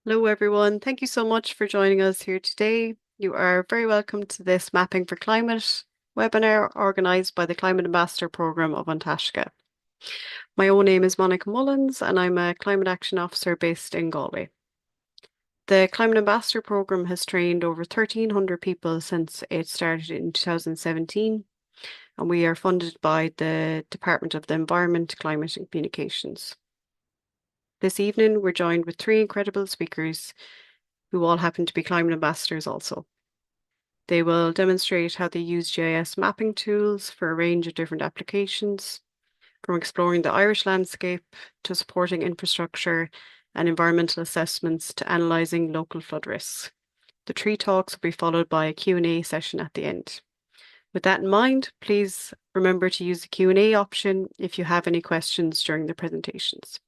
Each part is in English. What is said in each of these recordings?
Hello, everyone. Thank you so much for joining us here today. You are very welcome to this Mapping for Climate webinar organised by the Climate Ambassador Programme of An Taisce. My own name is Monica Mullins and I'm a Climate Action Officer based in Galway. The Climate Ambassador Programme has trained over 1,300 people since it started in 2017, and we are funded by the Department of the Environment, Climate and Communications. This evening, we're joined with three incredible speakers who all happen to be climate ambassadors also. They will demonstrate how they use GIS mapping tools for a range of different applications, from exploring the Irish landscape to supporting infrastructure and environmental assessments to analysing local flood risks. The three talks will be followed by a Q&A session at the end. With that in mind, please remember to use the Q&A option if you have any questions during the presentations.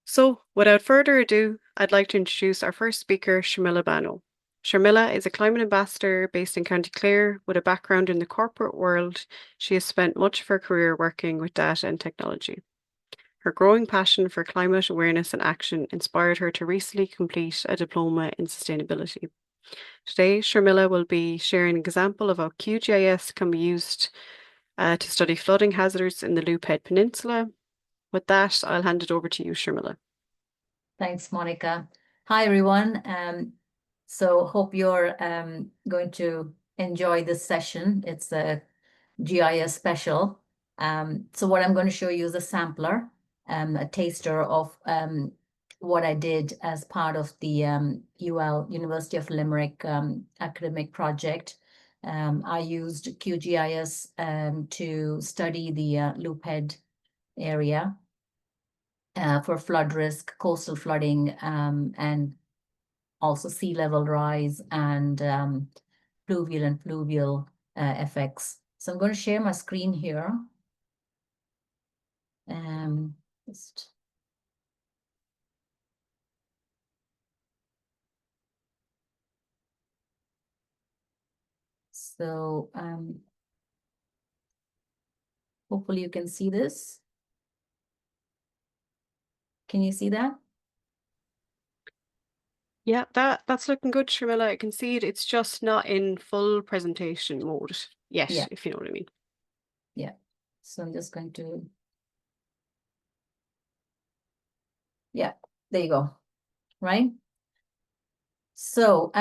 So, without further ado, I'd like to introduce our first speaker, Sharmila Bano. Sharmila is a climate ambassador based in County Clare. With a background in the corporate world, she has spent much of her career working with data and technology. Her growing passion for climate awareness and action inspired her to recently complete a diploma in sustainability. Today, Sharmila will be sharing an example of how QGIS can be used to study flooding hazards in the Loop Head Peninsula. With that, I'll hand it over to you, Sharmila. Thanks, Monica. Hi, everyone. So hope you're going to enjoy this session. It's a GIS special. So what I'm going to show you is a sampler, a taster of what I did as part of the University of Limerick academic project. I used QGIS to study the Loop Head area for flood risk, coastal flooding, and also sea level rise and pluvial and fluvial effects. So I'm going to share my screen here. So hopefully you can see this. Can you see that? Yeah, that's looking good, Sharmila. I can see it. It's just not in full presentation mode yet, Yeah. if you know what I mean. Yeah. So I'm just going to. Yeah, there you go. Right. So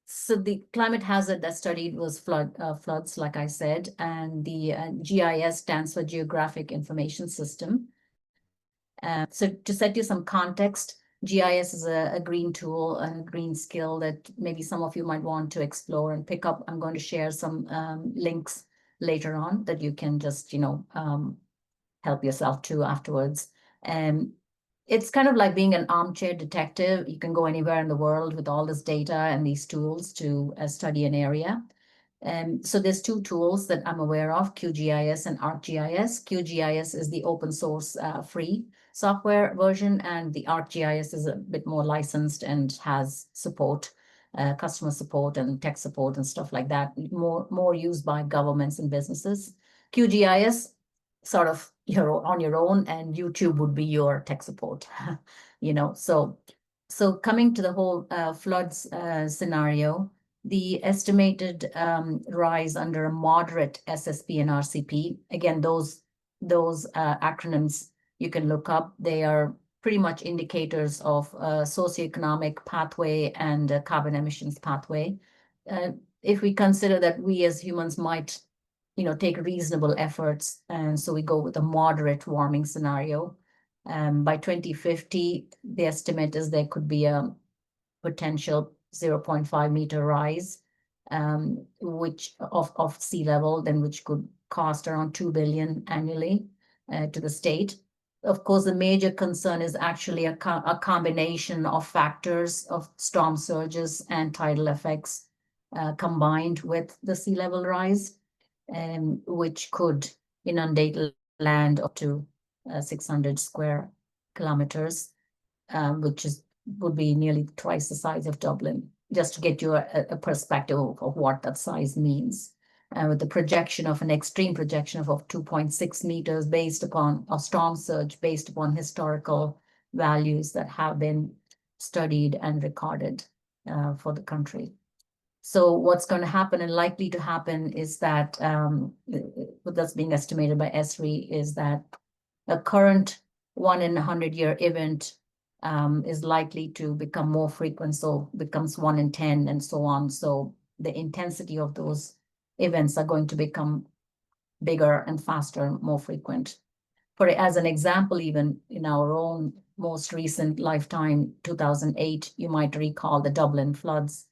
so the climate hazard that studied was floods, like I said, and the GIS stands for Geographic Information System. So to set you some context, GIS is a green tool and a green skill that maybe some of you might want to explore and pick up. I'm going to share some links later on that you can just, help yourself to afterwards. It's kind of like being an armchair detective. You can go anywhere in the world with all this data and these tools to study an area. So there's two tools that I'm aware of, QGIS and ArcGIS. QGIS is the open source free software version, and the ArcGIS is a bit more licensed and has support, customer support and tech support and stuff like that, more used by governments and businesses. QGIS, sort of you're on your own, and YouTube would be your tech support, So coming to the whole floods scenario, the estimated rise under a moderate SSP and RCP, again, those acronyms you can look up. They are pretty much indicators of socioeconomic pathway and carbon emissions pathway. If we consider that we as humans might, take reasonable efforts, and so we go with a moderate warming scenario. By 2050, the estimate is there could be a potential 0.5 meter rise, which of sea level, then which could cost around 2 billion annually to the state. Of course, the major concern is actually a combination of factors of storm surges and tidal effects combined with the sea level rise, which could inundate land up to 600 square kilometers, which would be nearly twice the size of Dublin, just to get you a perspective of what that size means. with the projection of an extreme projection of 2.6 meters based upon a storm surge, based upon historical values that have been studied and recorded for the country. So what's going to happen and likely to happen is that what that's being estimated by ESRI is that a current 1 in 100-year event is likely to become more frequent, so becomes 1 in 10 and so on. So the intensity of those events are going to become bigger and faster, more frequent. As an example, even in our own most recent lifetime, 2008, you might recall the Dublin floods.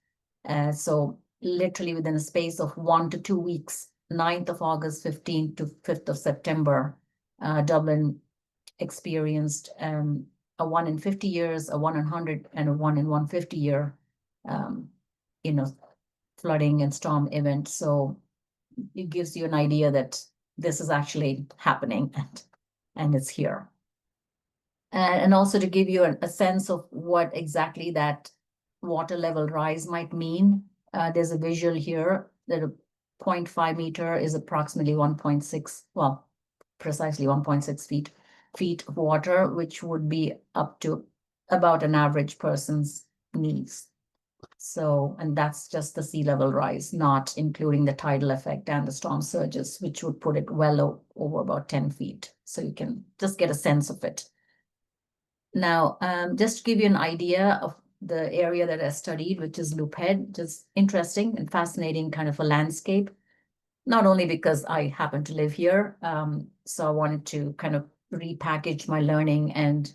So literally within a space of 1 to 2 weeks, 9th of August, 15th to 5th of September, Dublin experienced a 1 in 50 years, a 1 in 100, and a 1 in 150 year, flooding and storm event. So it gives you an idea that this is actually happening and it's here. And also to give you a sense of what exactly that water level rise might mean, there's a visual here that a 0.5 meter is approximately 1.6, well, precisely 1.6 feet of water, which would be up to about an average person's knees. So, and that's just the sea level rise, not including the tidal effect and the storm surges, which would put it well over about 10 feet. So you can just get a sense of it. Now, just to give you an idea of the area that I studied, which is Loop Head, just interesting and fascinating kind of a landscape, not only because I happen to live here, so I wanted to kind of repackage my learning and,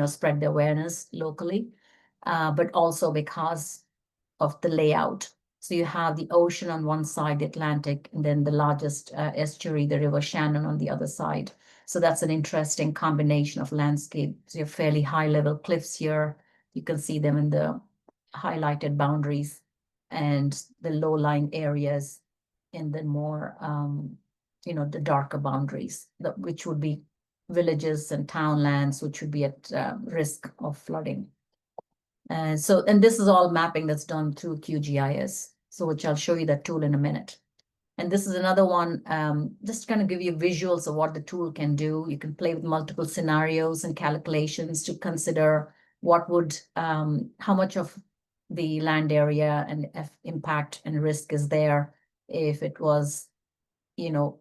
spread the awareness locally, but also because of the layout. So you have the ocean on one side, the Atlantic, and then the largest estuary, the River Shannon, on the other side. So that's an interesting combination of landscapes. You have fairly high level cliffs here. You can see them in the highlighted boundaries, and the low-lying areas in the more, the darker boundaries, which would be villages and townlands, which would be at risk of flooding. And this is all mapping that's done through QGIS, so which I'll show you that tool in a minute. And this is another one, just to kind of give you visuals of what the tool can do. You can play with multiple scenarios and calculations to consider what would, how much of the land area and impact and risk is there if it was,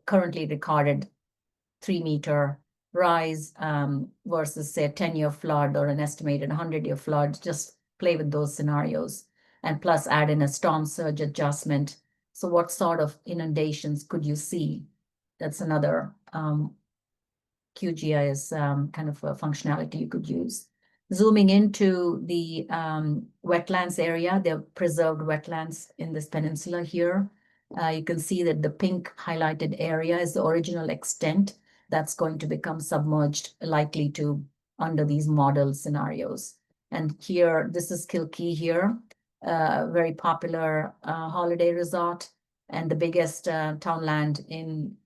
currently recorded 3-meter rise versus say a 10-year flood or an estimated 100-year flood. Just play with those scenarios, and plus add in a storm surge adjustment. So what sort of inundations could you see? That's another QGIS kind of a functionality you could use. Zooming into the wetlands area, there are preserved wetlands in this peninsula here. You can see that the pink highlighted area is the original extent that's going to become submerged, likely to under these model scenarios. And here, this is Kilkee here, very popular holiday resort and the biggest townland in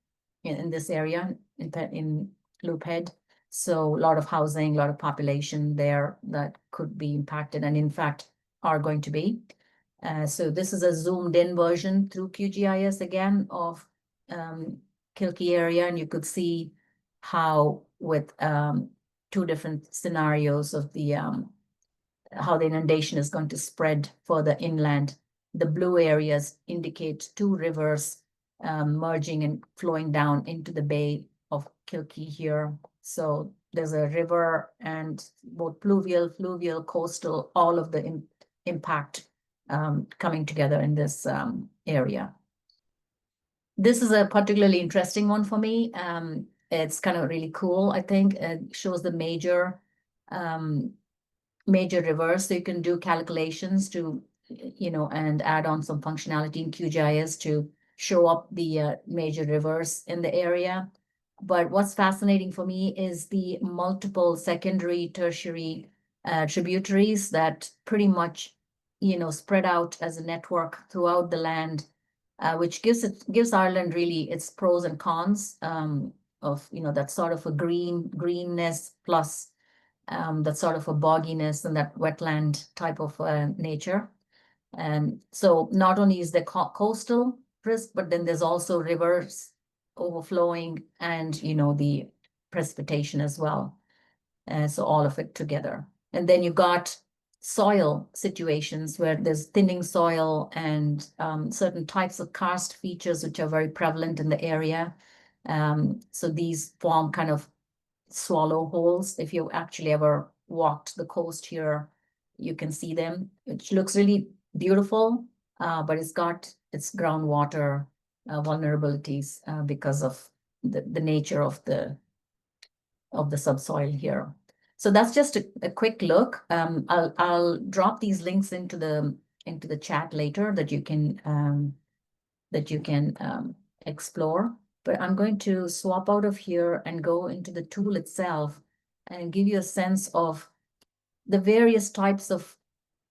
this area in Loop Head. So a lot of housing, a lot of population there that could be impacted, and in fact are going to be. So this is a zoomed in version through QGIS again of Kilkee area, and you could see how with 2 different scenarios of the how the inundation is going to spread further inland. The blue areas indicate 2 rivers merging and flowing down into the Bay of Kilkee here. So there's a river and both fluvial, coastal, all of the impact coming together in this area. This is a particularly interesting one for me. It's kind of really cool, I think. It shows the major rivers, so you can do calculations to, and add on some functionality in QGIS to show up the major rivers in the area. But what's fascinating for me is the multiple secondary, tertiary tributaries that pretty much, spread out as a network throughout the land, which gives Ireland really its pros and cons of, that sort of a greenness plus that sort of a bogginess and that wetland type of nature. And so not only is there coastal, brisk, but then there's also rivers overflowing and, the precipitation as well. So all of it together. And then you got soil situations where there's thinning soil and certain types of karst features which are very prevalent in the area. So these form kind of swallow holes. If you actually ever walked the coast here, you can see them, which looks really beautiful, but it's got its groundwater vulnerabilities because of the nature of the subsoil here. So that's just a quick look. I'll drop these links into the chat later that you can explore. But I'm going to swap out of here and go into the tool itself and give you a sense of the various types of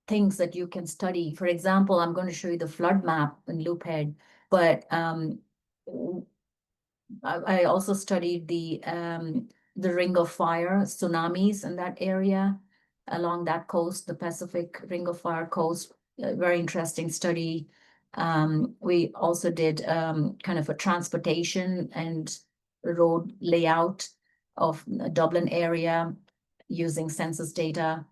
things that you can study. For example, I'm going to show you the flood map in Loop Head, but I also studied the Ring of Fire, tsunamis in that area, along that coast, the Pacific Ring of Fire coast. A very interesting study. We also did kind of a transportation and road layout of the Dublin area using census data.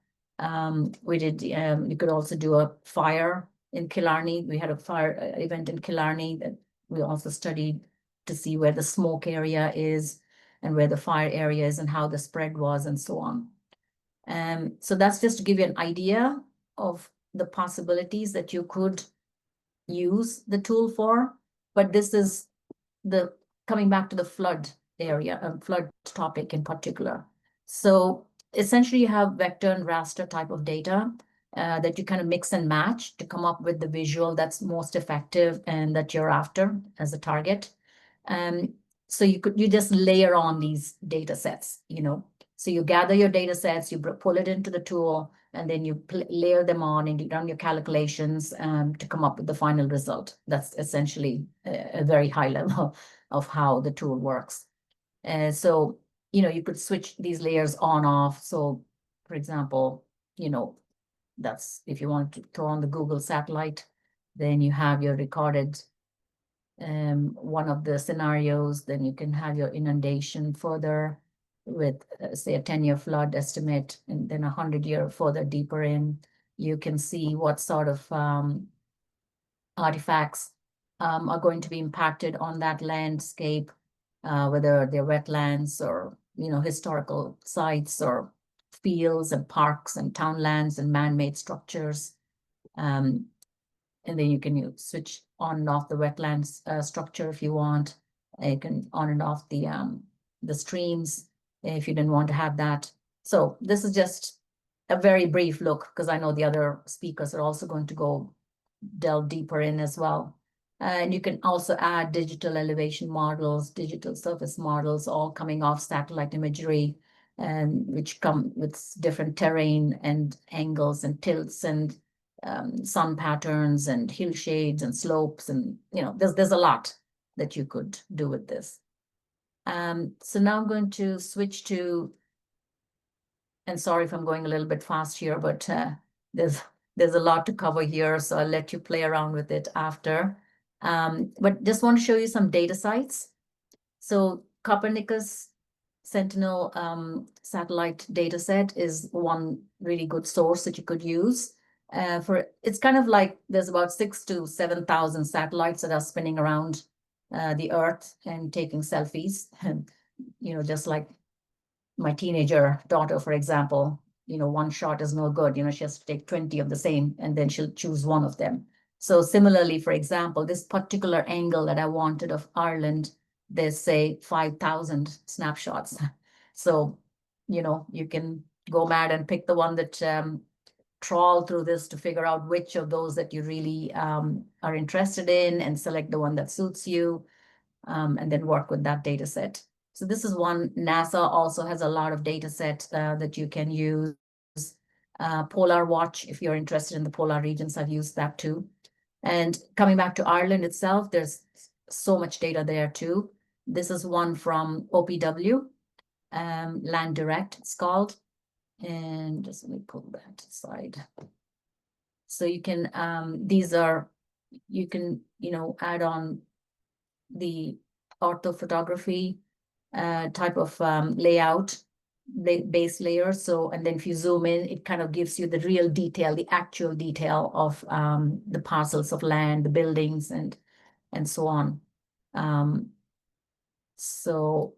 We did, you could also do a fire in Killarney. We had a fire event in Killarney that we also studied to see where the smoke area is and where the fire area is and how the spread was and so on. So that's just to give you an idea of the possibilities that you could use the tool for. But this is coming back to the flood area, flood topic in particular. So essentially you have vector and raster type of data that you kind of mix and match to come up with the visual that's most effective and that you're after as a target. So you just layer on these data sets, So you gather your data sets, you pull it into the tool, and then you layer them on and you run your calculations to come up with the final result. That's essentially a very high level of how the tool works. So, you could switch these layers on, off. So, for example, that's if you want to throw on the Google satellite, then you have your recorded one of the scenarios, then you can have your inundation further with, say, a 10-year flood estimate, and then a 100-year further deeper in. You can see what sort of artifacts are going to be impacted on that landscape, whether they're wetlands or, historical sites or fields and parks and townlands and man-made structures. And then you can switch on and off the wetlands structure if you want. You can on and off the streams if you didn't want to have that. So this is just a very brief look because I know the other speakers are also going to delve deeper in as well. And you can also add digital elevation models, digital surface models, all coming off satellite imagery, and which come with different terrain and angles and tilts and sun patterns and hillshades and slopes, and there's a lot that you could do with this. So now I'm going to switch to, and sorry if I'm going a little bit fast here, but there's a lot to cover here, so I'll let you play around with it after. But just want to show you some data sites. So Copernicus Sentinel satellite data set is one really good source that you could use. It's kind of like there's about 6,000 to 7,000 satellites that are spinning around the Earth and taking selfies. And, just like my teenager daughter, for example, one shot is no good. She has to take 20 of the same, and then she'll choose one of them. So similarly, for example, this particular angle that I wanted of Ireland, there's say 5,000 snapshots. So, you can go mad and pick the one that trawl through this to figure out which of those that you really are interested in and select the one that suits you, and then work with that data set. So this is one. NASA also has a lot of data sets that you can use. Polar Watch, if you're interested in the polar regions, I've used that too. And coming back to Ireland itself, there's so much data there too. This is one from OPW, Land Direct, it's called. And just let me pull that aside. So you can, these are you can, add on the orthophotography type of layout, base layer. So, and then if you zoom in, it kind of gives you the real detail, the actual detail of the parcels of land, the buildings, and so on. So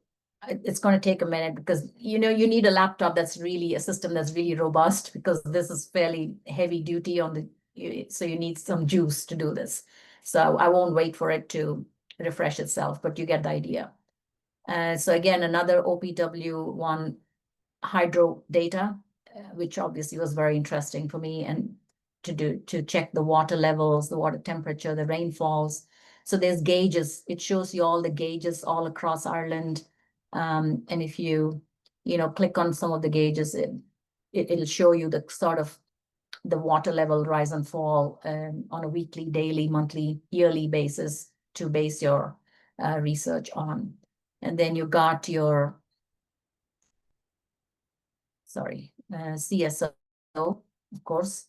it's going to take a minute because, you need a laptop that's really a system that's really robust, because this is fairly heavy duty on the, so you need some juice to do this. So I won't wait for it to refresh itself, but you get the idea. So again, another OPW1 hydro data, which obviously was very interesting for me, and to check the water levels, the water temperature, the rainfalls. So there's gauges. It shows you all the gauges all across Ireland. And if you, click on some of the gauges, it'll show you the sort of the water level rise and fall on a weekly, daily, monthly, yearly basis to base your research on. And then you got your, CSO, of course,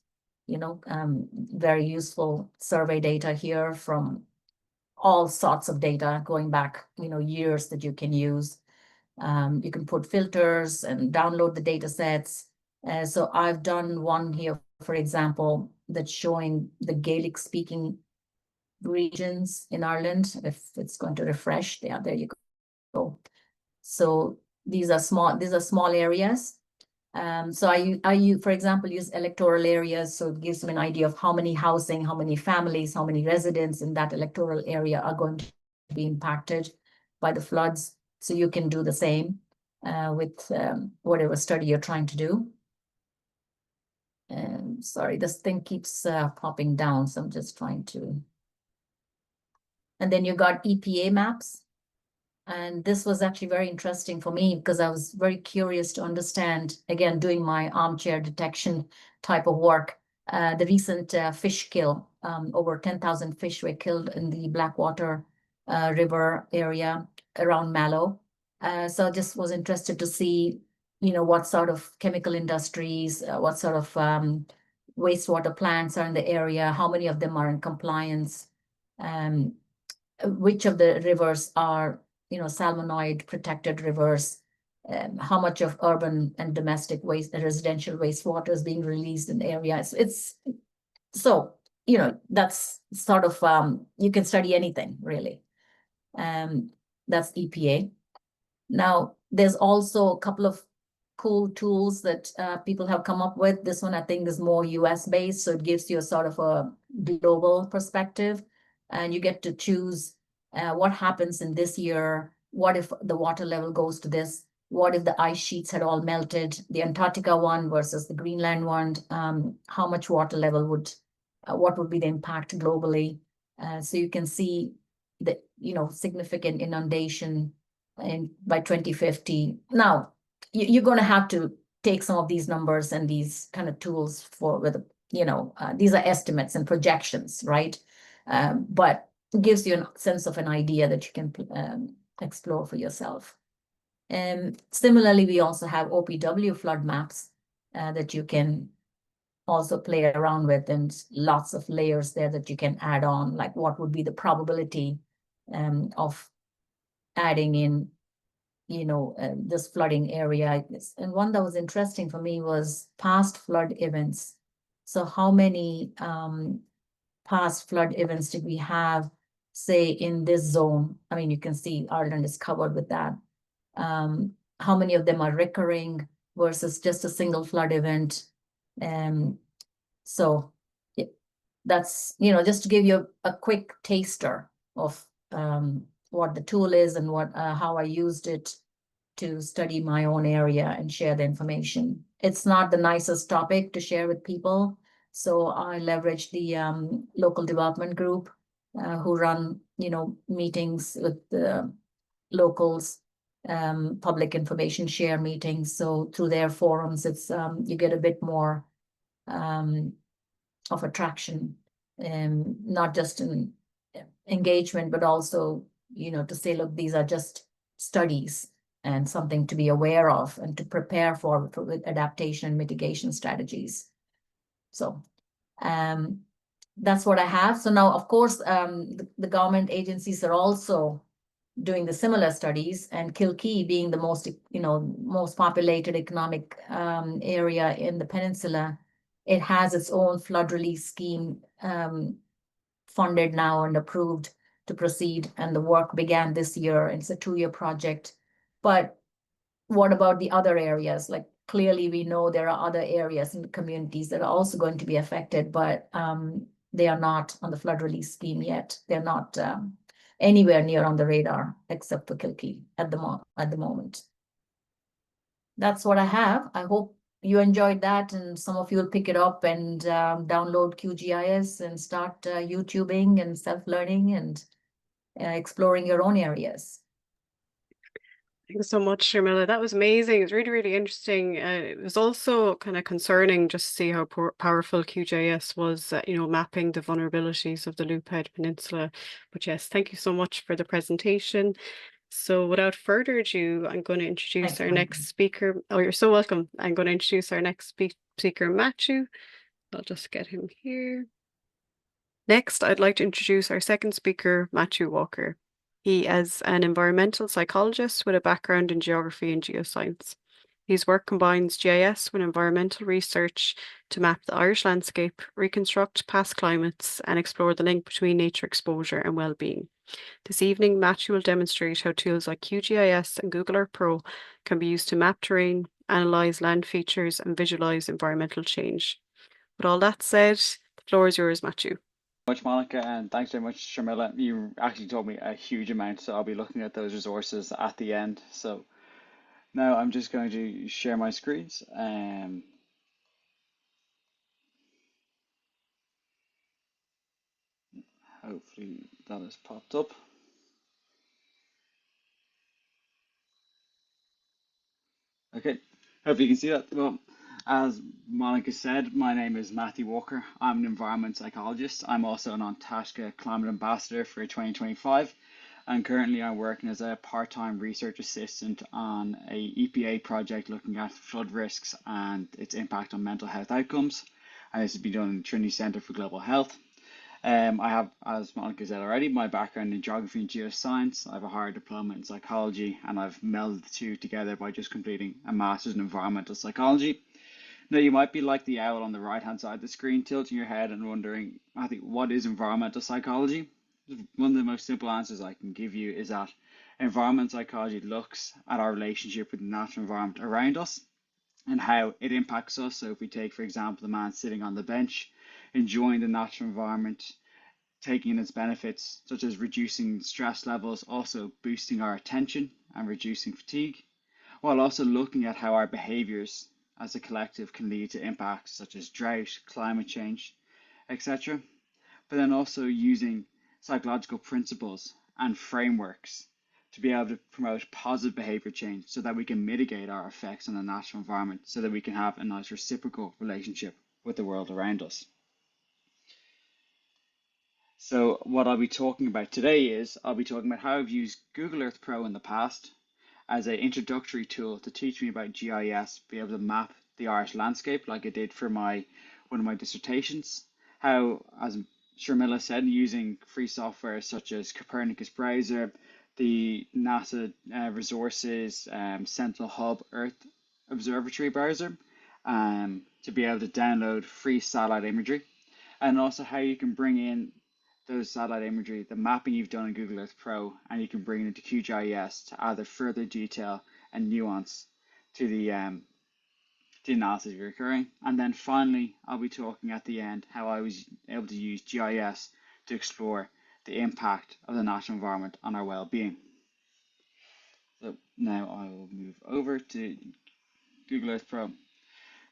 very useful survey data here from all sorts of data going back, years that you can use. You can put filters and download the data sets. So I've done one here, for example, that's showing the Gaelic speaking regions in Ireland. If it's going to refresh, yeah, there you go. So these are small areas. So I, for example, use electoral areas. So it gives them an idea of how many housing, how many families, how many residents in that electoral area are going to be impacted by the floods. So you can do the same with whatever study you're trying to do. Sorry, this thing keeps popping down, so I'm just trying to. And then you got EPA maps. And this was actually very interesting for me because I was very curious to understand, again, doing my armchair detection type of work, the recent fish kill. Over 10,000 fish were killed in the Blackwater River area around Mallow. So I just was interested to see, what sort of chemical industries, what sort of wastewater plants are in the area, how many of them are in compliance, which of the rivers are salmonoid protected rivers, how much of urban and domestic waste, residential wastewater is being released in the area. So, that's sort of, you can study anything really. That's EPA. Now, there's also a couple of cool tools that people have come up with. This one, I think, is more US based, so it gives you a sort of a global perspective, and you get to choose what happens in this year. What if the water level goes to this? What if the ice sheets had all melted? The Antarctica one versus the Greenland one. How much water level what would be the impact globally? So you can see the significant inundation by 2050. Now, you're going to have to take some of these numbers and these kind of tools these are estimates and projections, right? But it gives you a sense of an idea that you can explore for yourself. Similarly, we also have OPW flood maps that you can also play around with, and lots of layers there that you can add on, like what would be the probability of adding in this flooding area. And one that was interesting for me was past flood events. So how many past flood events did we have, say, in this zone? I mean, you can see Ireland is covered with that. How many of them are recurring versus just a single flood event? So that's, just to give you a quick taster of what the tool is and how I used it to study my own area and share the information. It's not the nicest topic to share with people, so I leverage the local development group who run, meetings with the locals, public information share meetings. So through their forums, it's you get a bit more of attraction, not just in engagement, but also, to say, look, these are just studies and something to be aware of and to prepare for with adaptation and mitigation strategies. So, that's what I have. So now, of course, the government agencies are also doing the similar studies, and Kilkee being the most populated economic area in the peninsula, it has its own flood relief scheme funded now and approved to proceed, and the work began this year. It's a 2-year project. But what about the other areas? Like, clearly we know there are other areas in the communities that are also going to be affected, but they are not on the flood relief scheme yet. They're not anywhere near on the radar except for Kilkee at the moment. That's what I have. I hope you enjoyed that, and some of you will pick it up and download QGIS and start YouTubing and self-learning and exploring your own areas. Thanks so much, Sharmila. That was amazing. It was really, really interesting. It was also kind of concerning just to see how powerful QGIS was, mapping the vulnerabilities of the Loop Head Peninsula. But yes, thank you so much for the presentation. So without further ado, I'm going to introduce our next speaker. Oh, you're so welcome. I'm going to introduce our next speaker, Matthew. I'll just get him here. Next, I'd like to introduce our second speaker, Matthew Walker. He is an environmental psychologist with a background in geography and geoscience. His work combines GIS with environmental research to map the Irish landscape, reconstruct past climates, and explore the link between nature exposure and well-being. This evening, Matthew will demonstrate how tools like QGIS and Google Earth Pro can be used to map terrain, analyse land features, and visualise environmental change. With all that said, the floor is yours, Matthew. Much, Monica, and thanks very much, Sharmila. You actually told me a huge amount, so I'll be looking at those resources at the end. So now I'm just going to share my screens. Hopefully that has popped up. Okay, hopefully you can see that. Well, as Monica said, my name is Matthew Walker. I'm an environmental psychologist. I'm also an Antashka Climate Ambassador for 2025. And currently I'm working as a part-time research assistant on a EPA project looking at flood risks and its impact on mental health outcomes. And this has been done in the Trinity Centre for Global Health. I have, as Monica said already, my background in geography and geoscience. I have a higher diploma in psychology, and I've melded the two together by just completing a master's in environmental psychology. Now, you might be like the owl on the right-hand side of the screen, tilting your head and wondering, I think, what is environmental psychology? One of the most simple answers I can give you is that environmental psychology looks at our relationship with the natural environment around us and how it impacts us. So if we take, for example, the man sitting on the bench, enjoying the natural environment, taking in its benefits, such as reducing stress levels, also boosting our attention and reducing fatigue, while also looking at how our behaviours as a collective can lead to impacts such as drought, climate change, etc. But then also using psychological principles and frameworks to be able to promote positive behaviour change so that we can mitigate our effects on the natural environment so that we can have a nice reciprocal relationship with the world around us. So what I'll be talking about today is I'll be talking about how I've used Google Earth Pro in the past as an introductory tool to teach me about GIS, be able to map the Irish landscape like I did for one of my dissertations. How, as Sharmila said, using free software such as Copernicus Browser, the NASA Resources Sentinel Hub Earth Observatory Browser, to be able to download free satellite imagery, and also how you can bring in those satellite imagery, the mapping you've done in Google Earth Pro, and you can bring it into QGIS to add a further detail and nuance to the analysis you're occurring. And then finally, I'll be talking at the end how I was able to use GIS to explore the impact of the natural environment on our well-being. So now I will move over to Google Earth Pro.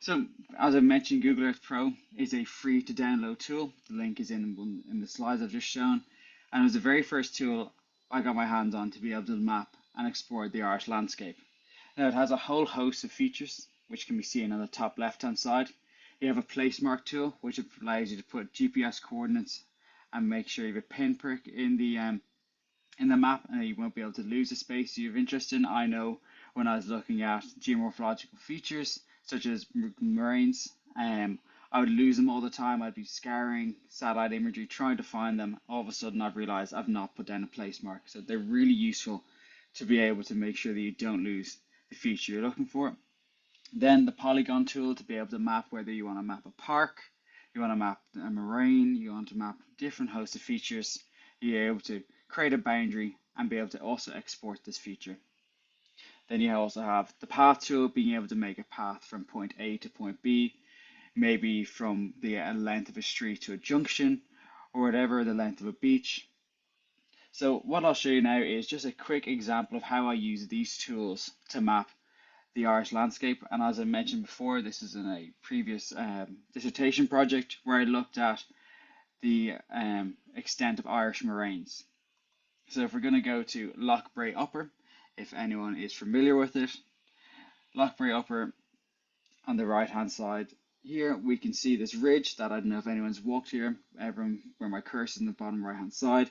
So as I mentioned, Google Earth Pro is a free to download tool. The link is in the slides I've just shown. And it was the very first tool I got my hands on to be able to map and explore the Irish landscape. Now it has a whole host of features which can be seen on the top left hand side. You have a Placemark tool which allows you to put GPS coordinates and make sure you have a pinprick in the map and you won't be able to lose the space you're interested in. I know when I was looking at geomorphological features such as moraines, I would lose them all the time. I'd be scouring satellite imagery, trying to find them. All of a sudden, I've realized I've not put down a place mark. So they're really useful to be able to make sure that you don't lose the feature you're looking for. Then the polygon tool to be able to map whether you want to map a park, you want to map a moraine, you want to map different host of features. You're able to create a boundary and be able to also export this feature. Then you also have the path tool, being able to make a path from point A to point B, maybe from the length of a street to a junction, or whatever, the length of a beach. So what I'll show you now is just a quick example of how I use these tools to map the Irish landscape. And as I mentioned before, this is in a previous dissertation project where I looked at the extent of Irish moraines. So if we're going to go to Lough Bray Upper, if anyone is familiar with it, Lough Bray Upper on the right hand side here, we can see this ridge that I don't know if anyone's walked here. Everyone, where my cursor is in the bottom right hand side,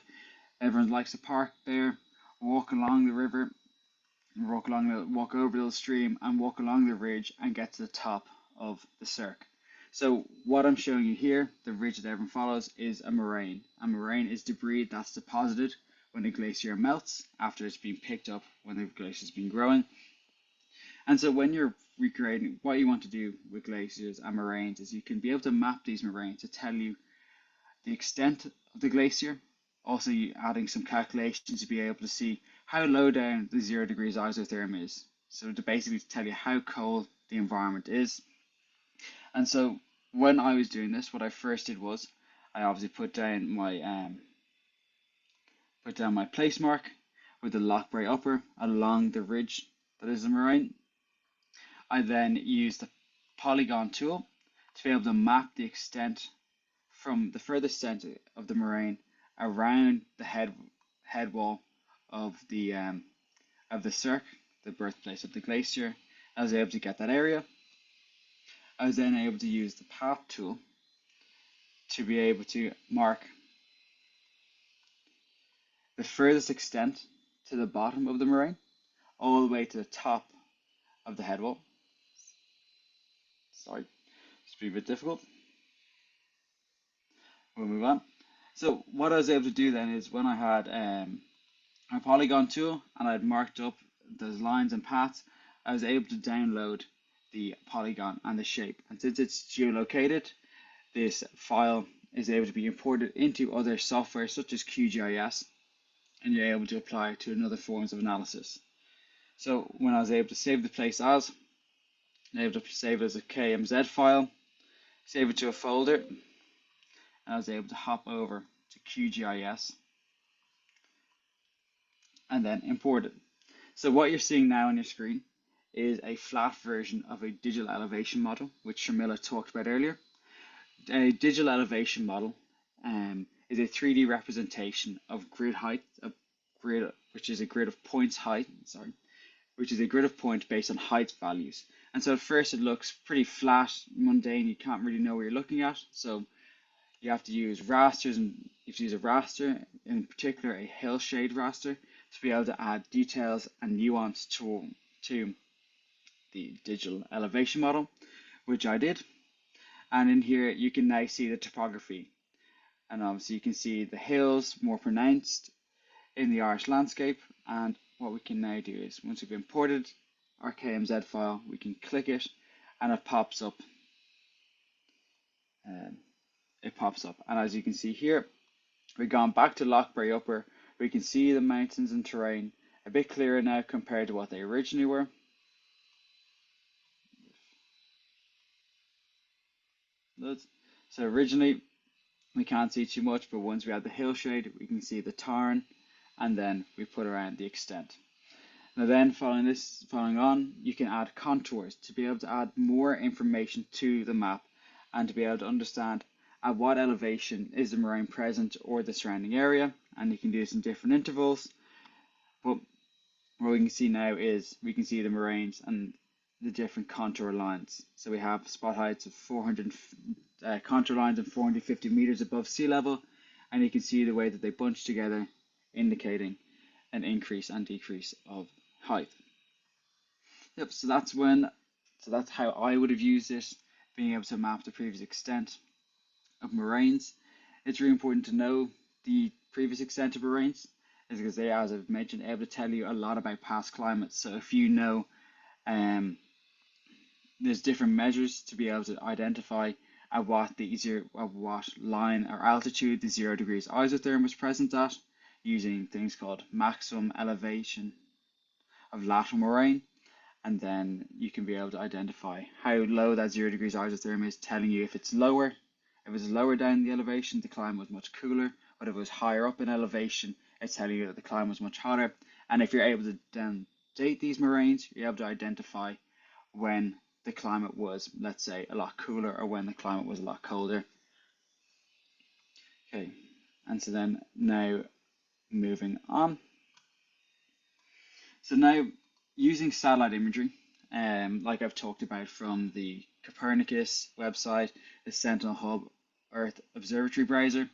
everyone likes to park there, walk along the river, walk over the stream and walk along the ridge and get to the top of the cirque. So what I'm showing you here, the ridge that everyone follows, is a moraine. A moraine is debris that's deposited when a glacier melts after it's been picked up when the glacier's been growing. And so when you're recreating, what you want to do with glaciers and moraines is you can be able to map these moraines to tell you the extent of the glacier. Also, you adding some calculations to be able to see how low down the 0 degrees isotherm is. So to basically tell you how cold the environment is. And so when I was doing this, what I first did was I obviously put down my place mark with the Lough Bray Upper along the ridge that is the moraine. I then used the polygon tool to be able to map the extent from the furthest center of the moraine around the head wall of the cirque, the birthplace of the glacier. I was able to get that area. I was then able to use the path tool to be able to mark the furthest extent to the bottom of the moraine, all the way to the top of the head wall. Sorry, it's a bit difficult. We'll move on. So what I was able to do then is when I had my polygon tool and I'd marked up those lines and paths, I was able to download the polygon and the shape. And since it's geolocated, this file is able to be imported into other software such as QGIS, and you're able to apply it to other forms of analysis. So when I was able to save the place as, I was able to save it as a KMZ file, save it to a folder, and I was able to hop over to QGIS and then import it. So what you're seeing now on your screen is a flat version of a digital elevation model, which Sharmila talked about earlier. A digital elevation model is a 3D representation of grid height, which is a grid of points based on height values. And so at first it looks pretty flat, mundane, you can't really know where you're looking at. So you have to use rasters, and you have to use a raster, in particular a hill shade raster, to be able to add details and nuance to the digital elevation model, which I did. And in here you can now see the topography, and obviously you can see the hills more pronounced in the Irish landscape. And what we can now do is, once we've imported our KMZ file, we can click it and it pops up. And as you can see here, we've gone back to Lough Bray Upper. We can see the mountains and terrain a bit clearer now compared to what they originally were. So originally we can't see too much, but once we add the hill shade, we can see the tarn, and then we put around the extent. Now then, following on, you can add contours to be able to add more information to the map and to be able to understand at what elevation is the moraine present or the surrounding area, and you can do this in different intervals. But what we can see now is we can see the moraines and the different contour lines. So we have spot heights of 400 contour lines and 450 meters above sea level, and you can see the way that they bunch together, indicating an increase and decrease of height. Yep, so that's how I would have used this, being able to map the previous extent of moraines. It's really important to know the previous extent of moraines, is because they, as I've mentioned, are able to tell you a lot about past climates. So if you know there's different measures to be able to identify at what line or altitude the 0 degrees isotherm was present at, using things called maximum elevation of lateral moraine, and then you can be able to identify how low that 0 degrees isotherm is, telling you if it's lower. If it's lower down the elevation, the climate was much cooler, but if it was higher up in elevation, it's telling you that the climate was much hotter. And if you're able to then date these moraines, you're able to identify when the climate was, let's say, a lot cooler or when the climate was a lot colder. Okay, and so then now moving on. So now using satellite imagery, like I've talked about from the Copernicus website, the Sentinel Hub Earth Observatory browser,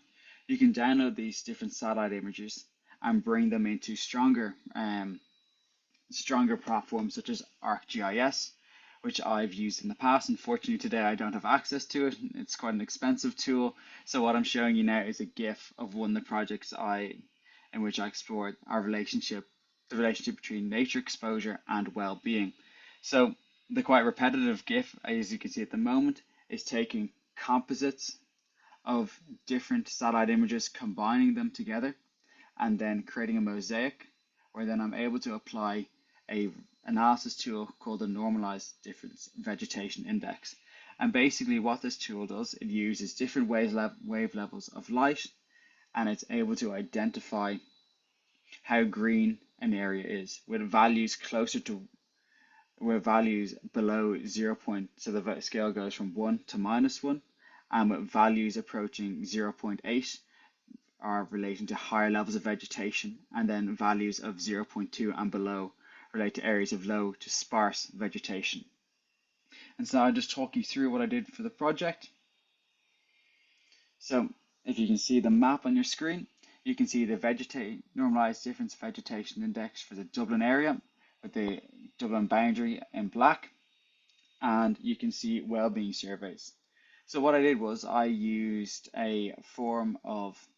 you can download these different satellite images and bring them into stronger platforms such as ArcGIS, which I've used in the past. Unfortunately, today I don't have access to it. It's quite an expensive tool. So what I'm showing you now is a GIF of one of the projects in which I explored the relationship between nature exposure and well-being. So the quite repetitive GIF, as you can see at the moment, is taking composites of different satellite images, combining them together, and then creating a mosaic, where then I'm able to apply a analysis tool called the Normalised Difference Vegetation Index. And basically what this tool does, it uses different wave levels of light, and it's able to identify how green an area is with values below 0. So the scale goes from 1 to -1, and with values approaching 0.8 are relating to higher levels of vegetation, and then values of 0.2 and below relate to areas of low to sparse vegetation. And so I'll just talk you through what I did for the project. So if you can see the map on your screen, you can see the Normalised Difference Vegetation Index for the Dublin area with the Dublin boundary in black, and you can see wellbeing surveys. So what I did was I used a form of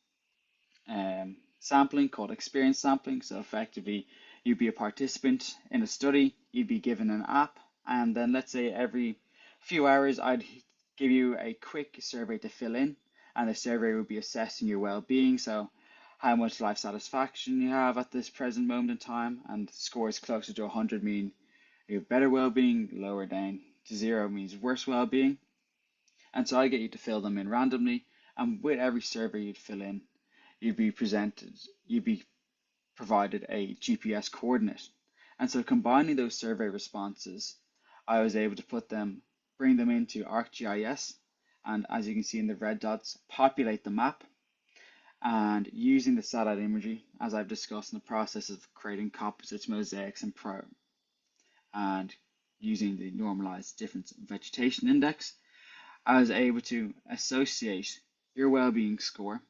sampling called experience sampling. So effectively, you'd be a participant in a study, you'd be given an app, and then let's say every few hours I'd give you a quick survey to fill in, and the survey would be assessing your well-being. So how much life satisfaction you have at this present moment in time, and scores closer to 100 mean you have better well-being, lower down to 0 means worse well-being. And so I get you to fill them in randomly, and with every survey you'd fill in, you'd be provided a GPS coordinate. And so combining those survey responses, I was able to bring them into ArcGIS, and as you can see in the red dots, populate the map. And using the satellite imagery, as I've discussed in the process of creating composites, mosaics, and using the Normalised Difference Vegetation Index, I was able to associate your well-being score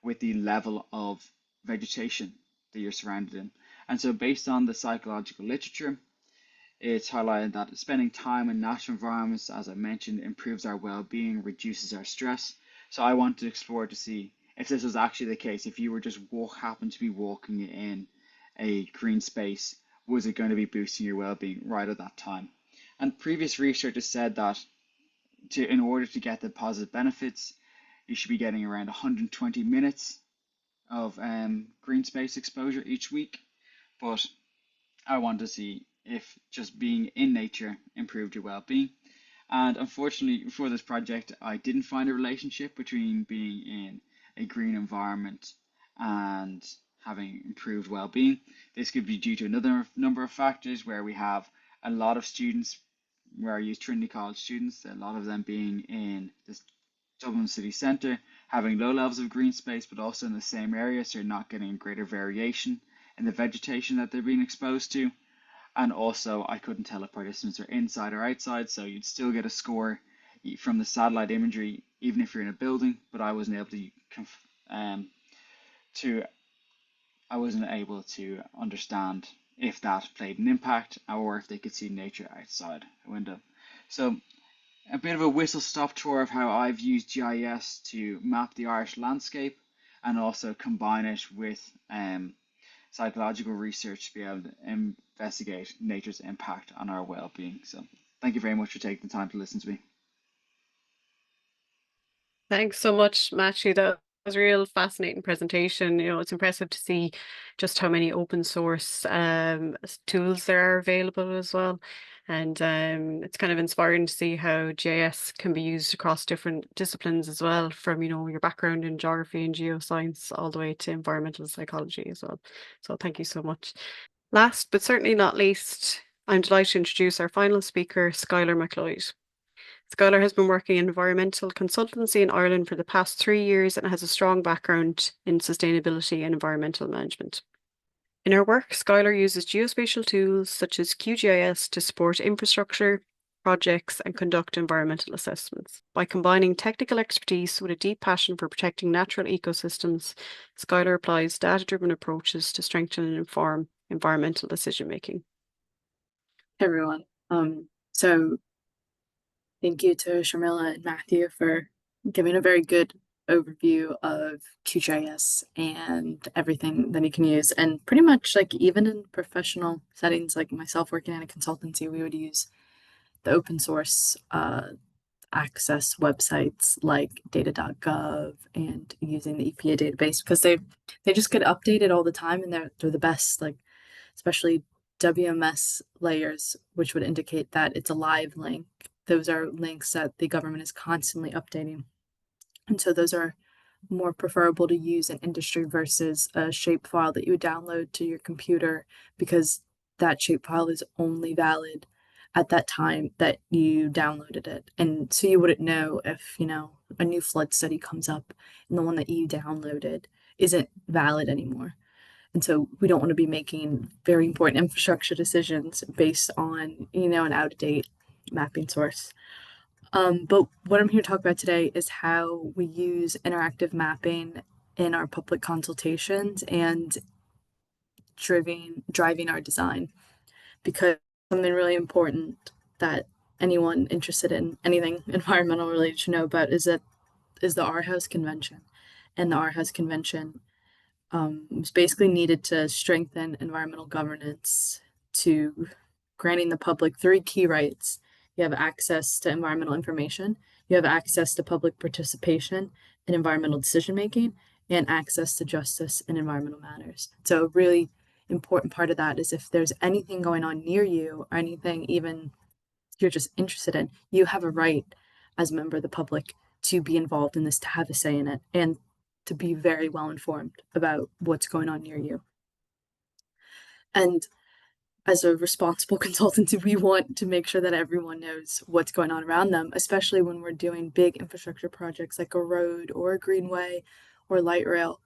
with the level of vegetation that you're surrounded in. And so based on the psychological literature, it's highlighted that spending time in natural environments, as I mentioned, improves our well-being, reduces our stress. So I wanted to explore to see if this was actually the case. If you were just happened to be walking in a green space, was it going to be boosting your well-being right at that time? And previous research has said that in order to get the positive benefits, you should be getting around 120 minutes of green space exposure each week. But I wanted to see if just being in nature improved your well-being. And unfortunately for this project, I didn't find a relationship between being in a green environment and having improved well-being. This could be due to another number of factors, where we have a lot of students, where I use Trinity College students, a lot of them being in this Dublin city centre, having low levels of green space, but also in the same area, so you're not getting greater variation in the vegetation that they're being exposed to. And also, I couldn't tell if participants are inside or outside, so you'd still get a score from the satellite imagery, even if you're in a building, but I wasn't able to understand if that played an impact or if they could see nature outside a window. So a bit of a whistle-stop tour of how I've used GIS to map the Irish landscape and also combine it with psychological research to be able to investigate nature's impact on our well-being. So thank you very much for taking the time to listen to me. Thanks so much, Matthew. That was a real fascinating presentation. It's impressive to see just how many open source tools there are available as well. And it's kind of inspiring to see how GIS can be used across different disciplines as well, from, your background in geography and geoscience all the way to environmental psychology as well. So thank you so much. Last but certainly not least, I'm delighted to introduce our final speaker, Skylar McLeod. Skylar has been working in environmental consultancy in Ireland for the past 3 years and has a strong background in sustainability and environmental management. In her work, Skylar uses geospatial tools such as QGIS to support infrastructure, projects, and conduct environmental assessments. By combining technical expertise with a deep passion for protecting natural ecosystems, Skylar applies data-driven approaches to strengthen and inform environmental decision-making. Hey everyone. So thank you to Sharmila and Matthew for giving a very good overview of QGIS and everything that you can use. And pretty much like even in professional settings, like myself working in a consultancy, we would use the open source access websites like Data.Gov and using the EPA database because they just get updated all the time and they're the best, like especially WMS layers, which would indicate that it's a live link. Those are links that the government is constantly updating. And so those are more preferable to use in industry versus a shapefile that you would download to your computer, because that shapefile is only valid at that time that you downloaded it. And so you wouldn't know if, a new flood study comes up and the one that you downloaded isn't valid anymore. And so we don't want to be making very important infrastructure decisions based on, an out-of-date mapping source. But what I'm here to talk about today is how we use interactive mapping in our public consultations and driving our design, because something really important that anyone interested in anything environmental related should know about is the Aarhus Convention. And the Aarhus Convention was basically needed to strengthen environmental governance to granting the public 3 key rights. You have access to environmental information, you have access to public participation in environmental decision-making, and access to justice in environmental matters. So a really important part of that is if there's anything going on near you or anything even you're just interested in, you have a right as a member of the public to be involved in this, to have a say in it, and to be very well informed about what's going on near you. And as a responsible consultancy, we want to make sure that everyone knows what's going on around them, especially when we're doing big infrastructure projects like a road or a greenway or light rail.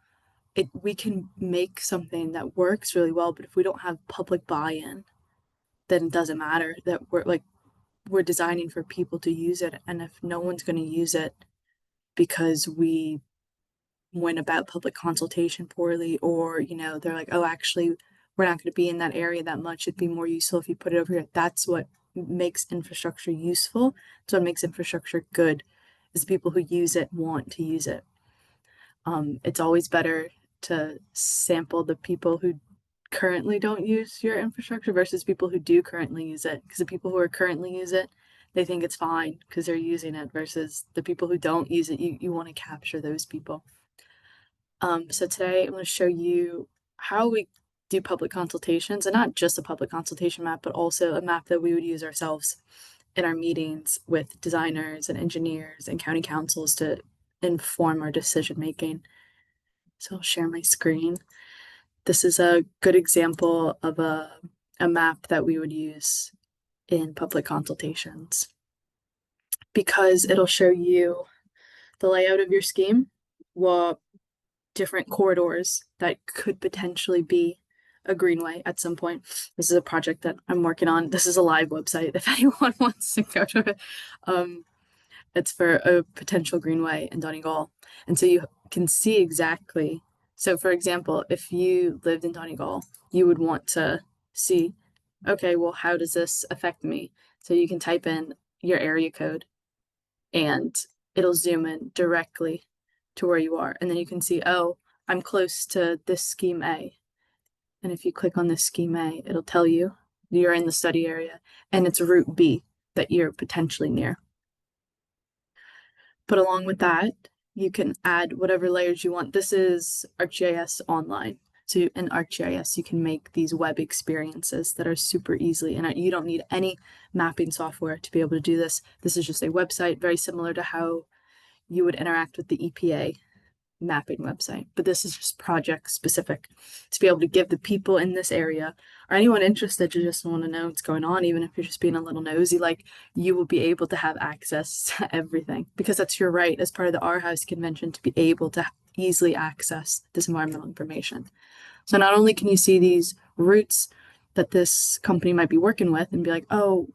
We can make something that works really well, but if we don't have public buy-in, then it doesn't matter. That we're designing for people to use it, and if no one's going to use it because we went about public consultation poorly, or they're like, oh, actually we're not going to be in that area that much, it'd be more useful if you put it over here. That's what makes infrastructure useful. That's what makes infrastructure good, is the people who use it want to use it. It's always better to sample the people who currently don't use your infrastructure versus people who do currently use it, because the people who are currently use it, they think it's fine because they're using it, versus the people who don't use it, you want to capture those people. So today I'm going to show you how we do public consultations, and not just a public consultation map, but also a map that we would use ourselves in our meetings with designers and engineers and county councils to inform our decision making. So I'll share my screen. This is a good example of a map that we would use in public consultations, because it'll show you the layout of your scheme, what different corridors that could potentially be a greenway at some point. This is a project that I'm working on. This is a live website if anyone wants to go to it. It's for a potential greenway in Donegal. And so you can see exactly. So for example, if you lived in Donegal, you would want to see, okay, well, how does this affect me? So you can type in your area code and it'll zoom in directly to where you are. And then you can see, oh, I'm close to this scheme A. And if you click on this scheme A, it'll tell you you're in the study area and it's route B that you're potentially near. But along with that, you can add whatever layers you want. This is ArcGIS Online. So in ArcGIS, you can make these web experiences that are super easily, and you don't need any mapping software to be able to do this. This is just a website very similar to how you would interact with the EPA mapping website, but this is just project specific to be able to give the people in this area or anyone interested to just want to know what's going on, even if you're just being a little nosy, like you will be able to have access to everything because that's your right as part of the Aarhus Convention to be able to easily access this environmental information. So not only can you see these routes that this company might be working with and be like, oh,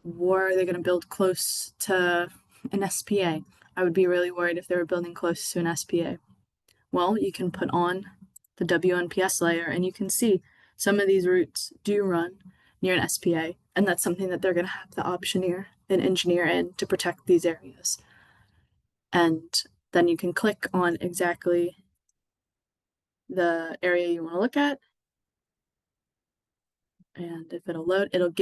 where are they going to build close to an SPA? I would be really worried if they were building close to an SPA. Well, you can put on the WNPS layer and you can see some of these routes do run near an SPA, and that's something that they're going to have the optioneer and engineer in to protect these areas. And then you can click on exactly the area you want to look at. And if it'll load, it'll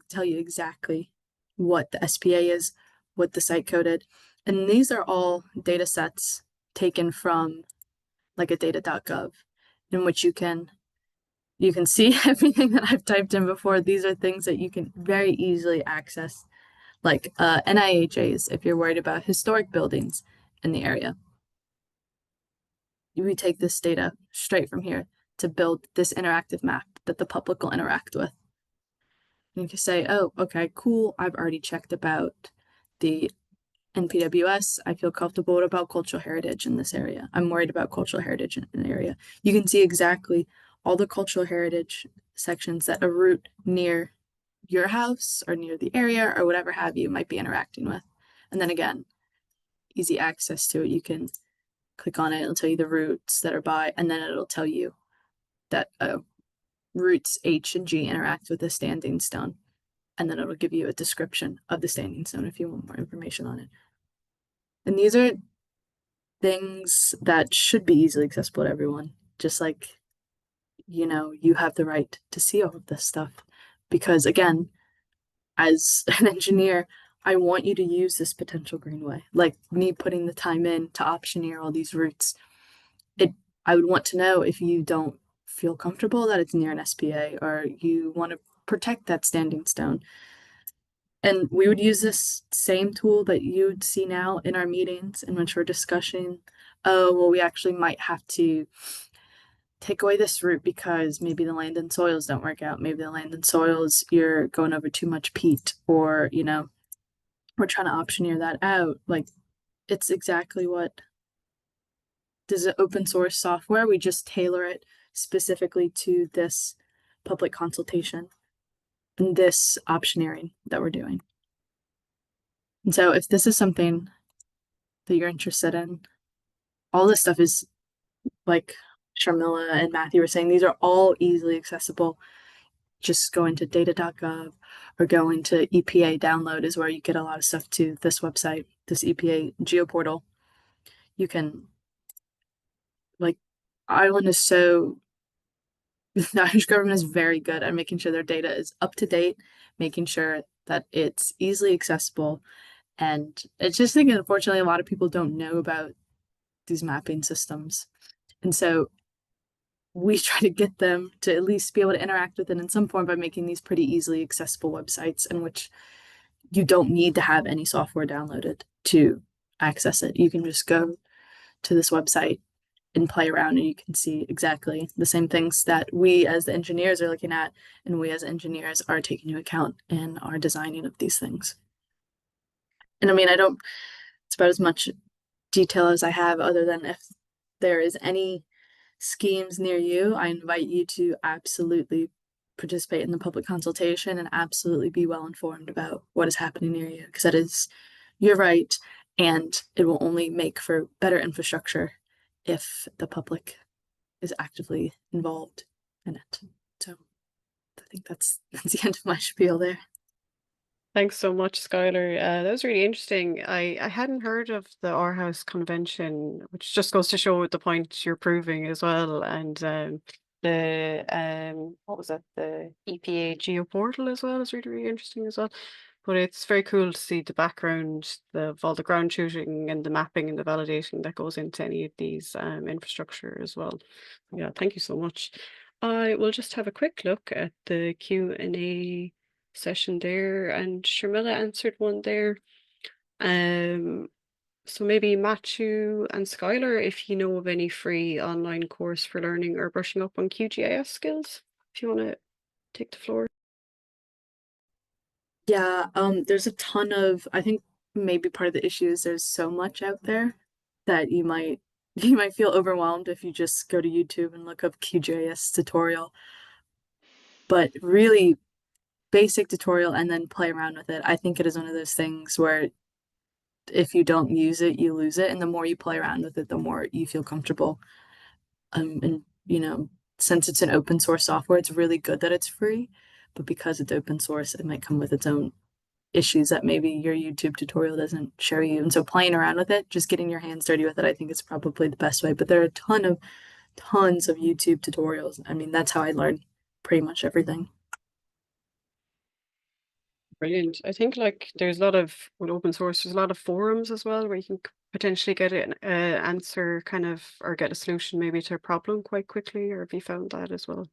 tell you exactly what the SPA is, what the site coded. And these are all data sets taken from like a Data.Gov, in which you can see everything that I've typed in before. These are things that you can very easily access, like NIHAs if you're worried about historic buildings in the area. We take this data straight from here to build this interactive map that the public will interact with. And you can say, oh, okay, cool. I've already checked about the NPWS. I feel comfortable about cultural heritage in this area. I'm worried about cultural heritage in an area. You can see exactly all the cultural heritage sections that a route near your house or near the area or whatever have you might be interacting with. And then again, easy access to it. You can click on it. It'll tell you the routes that are by, and then it'll tell you that routes H and G interact with the standing stone. And then it'll give you a description of the standing stone if you want more information on it. And these are things that should be easily accessible to everyone. Just like, you know, you have the right to see all of this stuff. Because again, as an engineer, I want you to use this potential greenway. Like me putting the time in to optioneer all these routes. I would want to know if you don't feel comfortable that it's near an SPA or you want to protect that standing stone. And we would use this same tool that you'd see now in our meetings in which we're discussing, oh, well, we actually might have to take away this route because maybe the land and soils don't work out. Maybe the land and soils, you're going over too much peat, or, you know, we're trying to optioneer that out. Like, it's exactly what does it open source software. We just tailor it specifically to this public consultation and this optioneering that we're doing. And so if this is something that you're interested in, all this stuff is, like Sharmila and Matthew were saying, these are all easily accessible. Just go into Data.Gov or go into EPA download is where you get a lot of stuff to this website, this EPA Geo Portal. You can, like, Ireland is so, the Irish government is very good at making sure their data is up to date, making sure that it's easily accessible. And it's just thinking, unfortunately, a lot of people don't know about these mapping systems. And so we try to get them to at least be able to interact with it in some form by making these pretty easily accessible websites in which you don't need to have any software downloaded to access it. You can just go to this website and play around and you can see exactly the same things that we as the engineers are looking at and we as engineers are taking into account in our designing of these things. And I mean, it's about as much detail as I have, other than if there is any schemes near you, I invite you to absolutely participate in the public consultation and absolutely be well informed about what is happening near you, because that is your right, and it will only make for better infrastructure if the public is actively involved in it. So I think that's the end of my spiel there. Thanks so much, Skylar. That was really interesting. I hadn't heard of the Aarhus Convention, which just goes to show the point you're proving as well. And the what was it? The EPA Geo Portal as well is really, really interesting as well. But it's very cool to see the background of all the ground shooting and the mapping and the validation that goes into any of these infrastructure as well. Yeah, thank you so much. I will just have a quick look at the Q&A session there, and Sharmila answered one there. So maybe Matthew and Skylar, if you know of any free online course for learning or brushing up on QGIS skills, if you want to take the floor. Yeah, there's a ton of, I think maybe part of the issue is there's so much out there that you might feel overwhelmed if you just go to YouTube and look up QGIS tutorial. But really basic tutorial and then play around with it. I think it is one of those things where if you don't use it, you lose it. And the more you play around with it, the more you feel comfortable. And since it's an open source software, it's really good that it's free. But because it's open source, it might come with its own issues that maybe your YouTube tutorial doesn't show you. And so playing around with it, just getting your hands dirty with it, I think is probably the best way. But there are tons of YouTube tutorials. I mean, that's how I learned pretty much everything. Brilliant. I think like there's a lot of, with open source, there's a lot of forums as well where you can potentially get an answer kind of, or get a solution maybe to a problem quite quickly, or have you found that as well?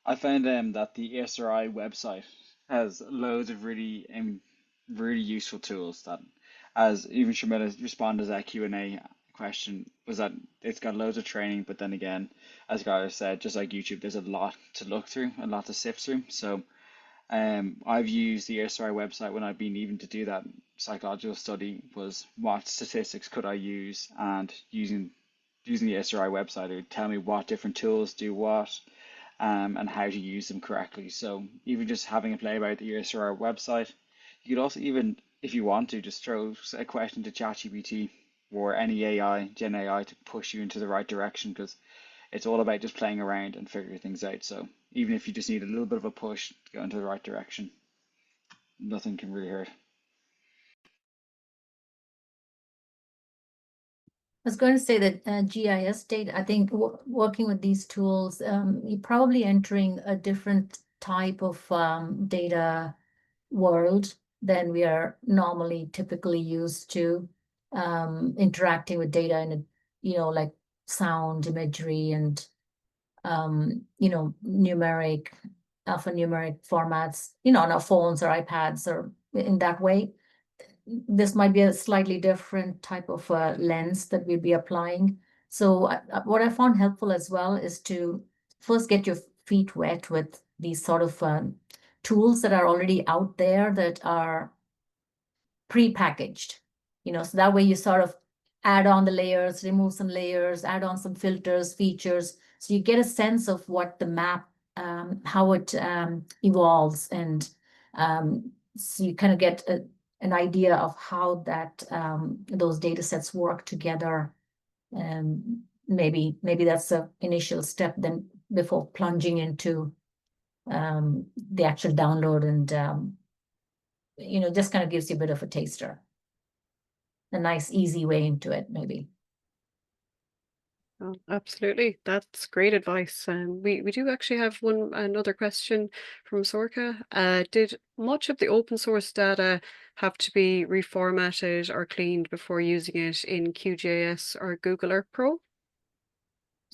I found that the ESRI website has loads of really useful tools that, as even Sharmila responded to that Q&A question, was that it's got loads of training, but then again, as Gareth said, just like YouTube, there's a lot to look through, a lot to sift through. So I've used the ESRI website when I've been even to do that psychological study, was what statistics could I use, and using the ESRI website, it would tell me what different tools do what, and how to use them correctly. So even just having a play about the ESRI website, you could also, even if you want to, just throw a question to ChatGPT or any AI, Gen AI, to push you into the right direction, because it's all about just playing around and figuring things out. So even if you just need a little bit of a push to go into the right direction, nothing can really hurt. I was going to say that GIS data, I think working with these tools, you're probably entering a different type of data world than we are normally typically used to, interacting with data in a, like sound, imagery, and, numeric, alphanumeric formats, on our phones or iPads or in that way. This might be a slightly different type of lens that we'll be applying. So what I found helpful as well is to first get your feet wet with these sort of tools that are already out there that are pre-packaged, so that way you sort of add on the layers, remove some layers, add on some filters, features. So you get a sense of what the map, how it evolves, and so you kind of get an idea of how that those data sets work together. Maybe that's an initial step then before plunging into the actual download, and just kind of gives you a bit of a taster. A nice, easy way into it, maybe. Oh, absolutely. That's great advice. We do actually have another question from Sorka. Did much of the open source data have to be reformatted or cleaned before using it in QGIS or Google Earth Pro?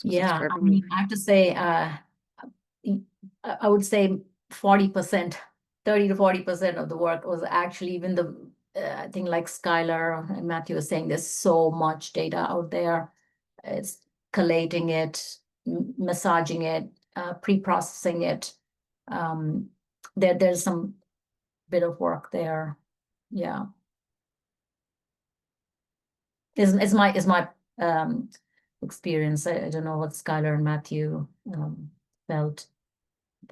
Yeah, I mean, I have to say, I would say 40%, 30 to 40% of the work was actually even the, I think like Skylar and Matthew was saying, there's so much data out there. It's collating it, massaging it, pre-processing it. There's some bit of work there. Yeah. Is my experience. I don't know what Skylar and Matthew felt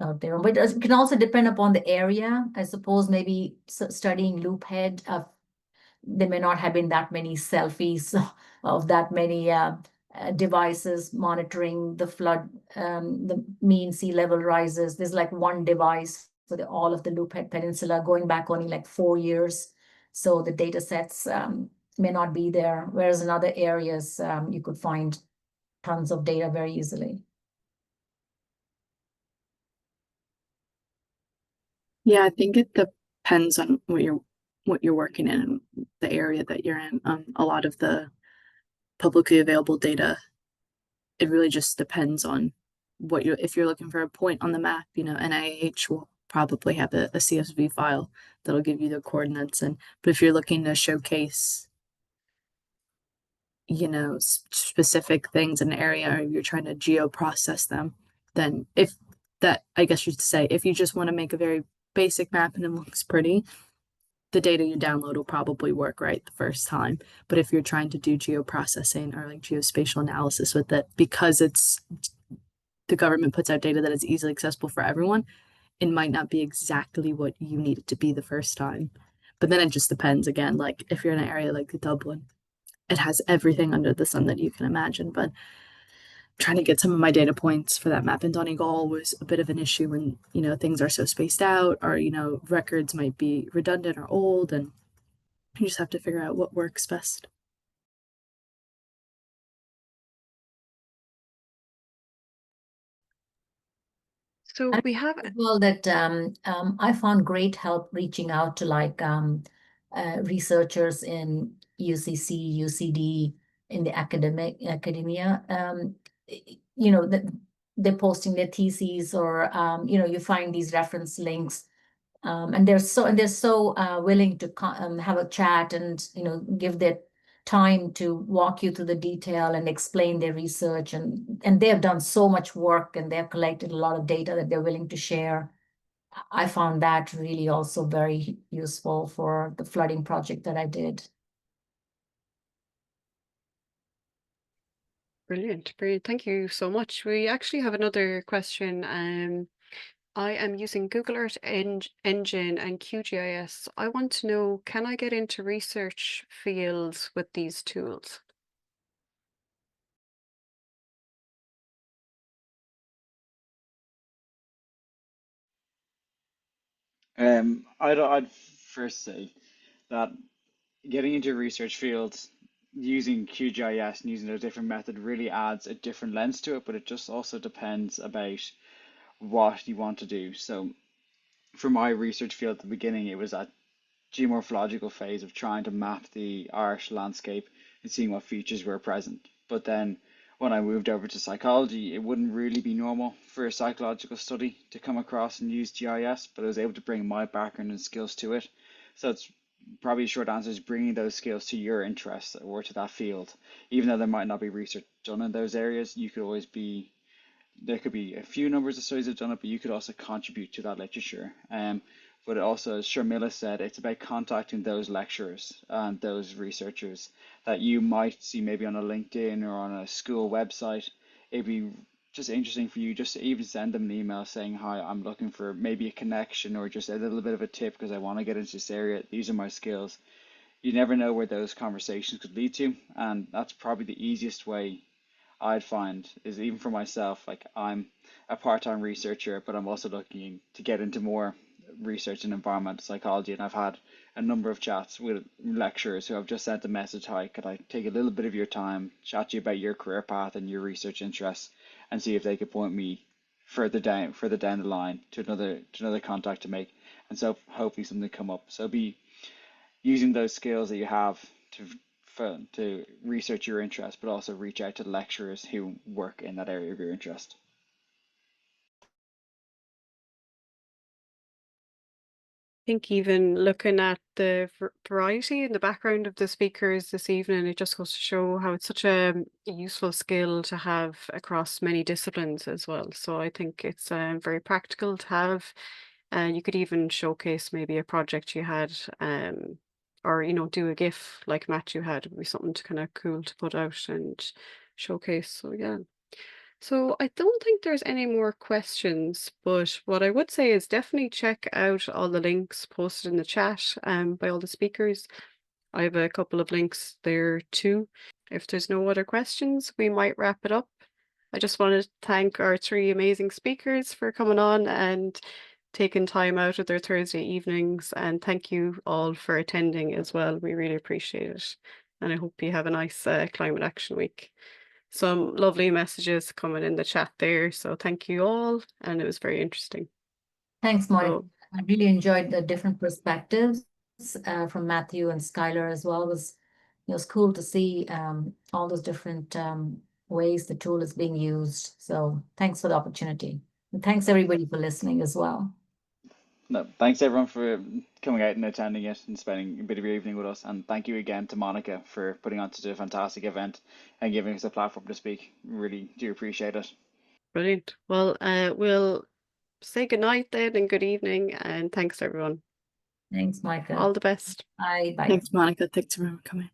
out there, but it can also depend upon the area. I suppose maybe studying Loop Head, there may not have been that many selfies of that many devices monitoring the flood, the mean sea level rises. There's like one device for all of the Loop Head Peninsula going back only like 4 years. So the data sets may not be there, whereas in other areas you could find tons of data very easily. Yeah, I think it depends on what you're working in and the area that you're in. A lot of the publicly available data, it really just depends on what if you're looking for a point on the map, NIH will probably have a CSV file that'll give you the coordinates. But if you're looking to showcase, specific things in an area, or you're trying to geoprocess them, then I guess you should say, if you just want to make a very basic map and it looks pretty, the data you download will probably work right the first time. But if you're trying to do geoprocessing or like geospatial analysis with it, because the government puts out data that is easily accessible for everyone, it might not be exactly what you need it to be the first time. But then it just depends again, like if you're in an area like Dublin, it has everything under the sun that you can imagine. But trying to get some of my data points for that map in Donegal was a bit of an issue when, things are so spaced out, or, records might be redundant or old, and you just have to figure out what works best. So we have well that I found great help reaching out to like researchers in UCC, UCD, in the academia. They're posting their theses, or you find these reference links, and they're so willing to have a chat and give their time to walk you through the detail and explain their research, and they have done so much work and they have collected a lot of data that they're willing to share. I found that really also very useful for the flooding project that I did. Brilliant. Thank you so much. We actually have another question. I am using Google Earth Engine and QGIS. I want to know, can I get into research fields with these tools? I'd first say that getting into research fields using QGIS and using a different method really adds a different lens to it, but it just also depends about what you want to do. So for my research field at the beginning, it was that geomorphological phase of trying to map the Irish landscape and seeing what features were present. But then when I moved over to psychology, it wouldn't really be normal for a psychological study to come across and use GIS, but I was able to bring my background and skills to it. So it's probably a short answer is bringing those skills to your interests or to that field. Even though there might not be research done in those areas, you could always be, there could be a few numbers of studies that have done it, but you could also contribute to that literature. But also, as Sharmila said, it's about contacting those lecturers and those researchers that you might see maybe on a LinkedIn or on a school website. It'd be just interesting for you just to even send them an email saying, hi, I'm looking for maybe a connection or just a little bit of a tip because I want to get into this area. These are my skills. You never know where those conversations could lead to. And that's probably the easiest way I'd find is, even for myself, like I'm a part-time researcher, but I'm also looking to get into more research in environmental psychology, and I've had a number of chats with lecturers who have just sent a message, hi, could I take a little bit of your time, chat to you about your career path and your research interests, and see if they could point me further down the line to another contact to make. And so hopefully something come up. So be using those skills that you have to research your interest, but also reach out to lecturers who work in that area of your interest. I think even looking at the variety in the background of the speakers this evening, it just goes to show how it's such a useful skill to have across many disciplines as well. So I think it's very practical to have. You could even showcase maybe a project you had, or do a GIF like Matthew had. It would be something to kind of cool to put out and showcase. So yeah. So I don't think there's any more questions, but what I would say is definitely check out all the links posted in the chat by all the speakers. I have a couple of links there too. If there's no other questions, we might wrap it up. I just want to thank our 3 amazing speakers for coming on and taking time out of their Thursday evenings, and thank you all for attending as well. We really appreciate it, and I hope you have a nice Climate Action Week. Some lovely messages coming in the chat there, so thank you all, and it was very interesting. Thanks, Monica. So, I really enjoyed the different perspectives from Matthew and Skylar as well. It was cool to see all those different ways the tool is being used. So thanks for the opportunity. And thanks everybody for listening as well. No, thanks everyone for coming out and attending it and spending a bit of your evening with us. And thank you again to Monica for putting on such a fantastic event and giving us a platform to speak. Really do appreciate it. brilliant. Well, we'll say good night then and good evening, and thanks everyone. Thanks, Micah. All the best. Bye. Bye. Thanks, Monica. Thanks everyone for coming.